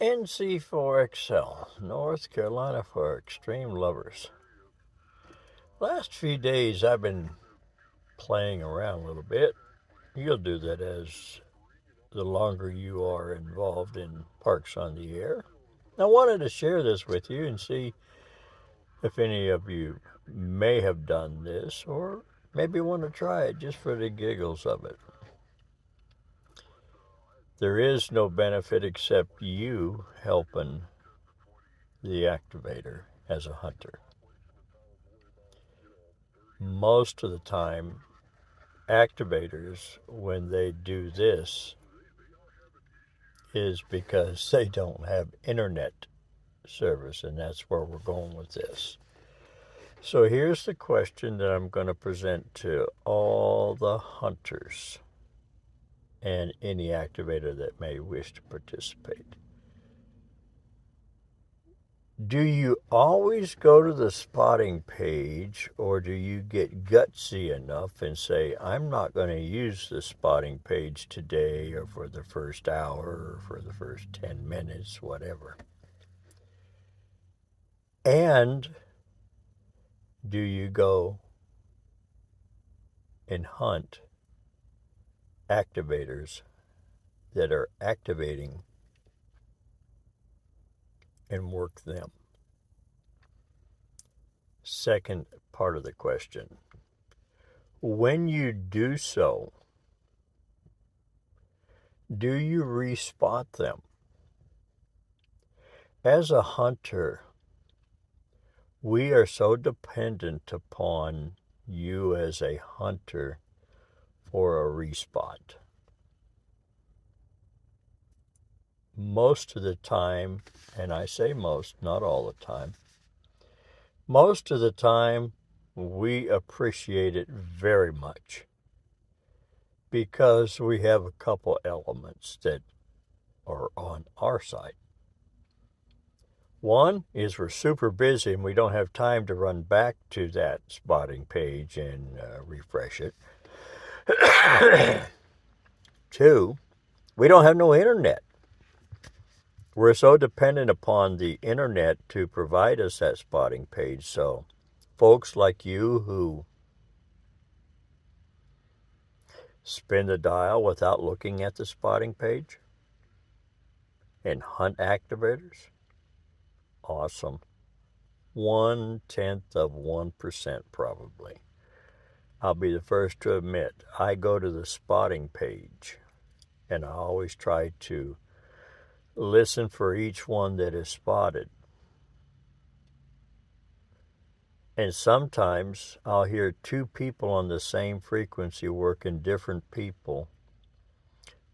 NC4XL, North Carolina for extreme lovers. Last few days I've been playing around a little bit. You'll do that as the longer you are involved in Parks on the Air. I wanted to share this with you and see if any of you may have done this or maybe want to try it just for the giggles of it. There is no benefit except you helping the activator as a hunter. Most of the time, activators, when they do this, is because they don't have internet service, and that's where we're going with this. So here's the question that I'm going to present to all the hunters and any activator that may wish to participate. Do you always go to the spotting page, or do you get gutsy enough and say, I'm not going to use the spotting page today or for the first hour or for the first 10 minutes, whatever? And do you go and hunt activators that are activating and work them? Second part of the question. When you do so, do you respot them? As a hunter, we are so dependent upon you as a hunter for a respot. Most of the time, and I say most, not all the time, most of the time we appreciate it very much because we have a couple elements that are on our side. One is we're super busy and we don't have time to run back to that spotting page and refresh it. Two, we don't have no internet. We're so dependent upon the internet to provide us that spotting page. So folks like you who spin the dial without looking at the spotting page and hunt activators, awesome. 0.1% probably. I'll be the first to admit, I go to the spotting page and I always try to listen for each one that is spotted. And sometimes I'll hear two people on the same frequency working different people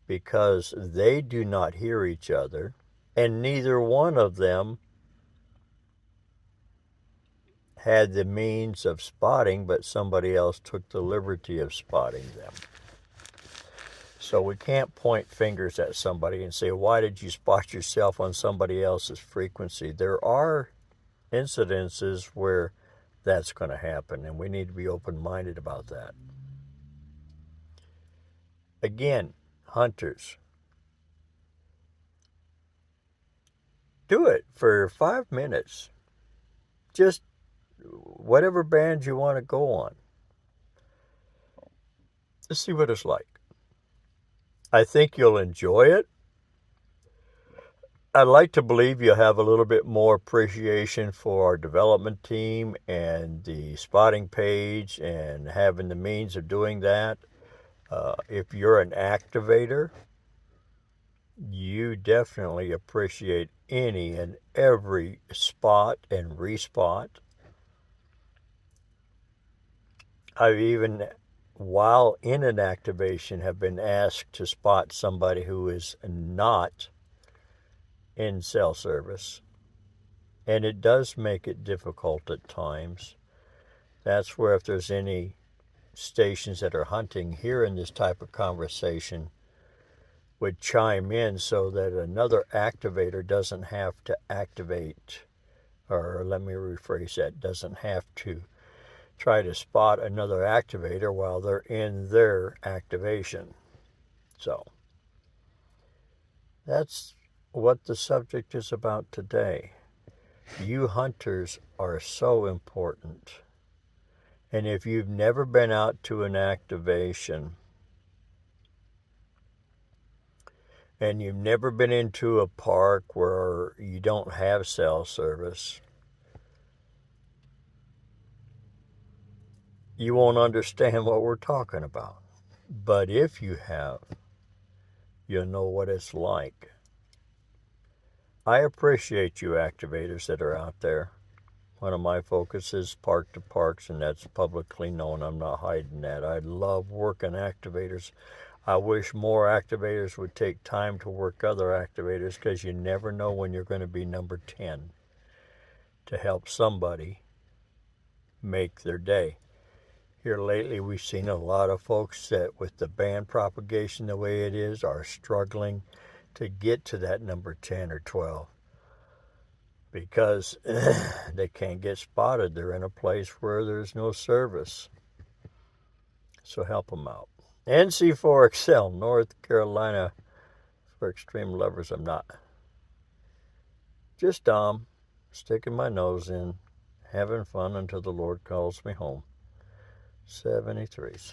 because they do not hear each other, and neither one of them had the means of spotting, but somebody else took the liberty of spotting them. So we can't point fingers at somebody and say, why did you spot yourself on somebody else's frequency? There are incidences where that's going to happen, and we need to be open-minded about that. Again, hunters, do it for 5 minutes. Just whatever band you want to go on. Let's see what it's like. I think you'll enjoy it. I'd like to believe you'll have a little bit more appreciation for our development team and the spotting page and having the means of doing that. If you're an activator, you definitely appreciate any and every spot and respot. I've even, while in an activation, have been asked to spot somebody who is not in cell service, and it does make it difficult at times. That's where if there's any stations that are hunting here in this type of conversation would chime in so that another activator doesn't have to activate, or let me rephrase that, doesn't have to try to spot another activator while they're in their activation. So that's what the subject is about today. You hunters are so important. And if you've never been out to an activation and you've never been into a park where you don't have cell service, you won't understand what we're talking about. But if you have, you'll know what it's like. I appreciate you activators that are out there. One of my focuses is park to parks, and that's publicly known. I'm not hiding that. I love working activators. I wish more activators would take time to work other activators, because you never know when you're going to be number 10 to help somebody make their day. Here lately, we've seen a lot of folks that, with the band propagation the way it is, are struggling to get to that number 10 or 12 because they can't get spotted. They're in a place where there's no service. So help them out. NC4XL, North Carolina, for extreme lovers. I'm not. Just sticking my nose in, having fun until the Lord calls me home. 73s.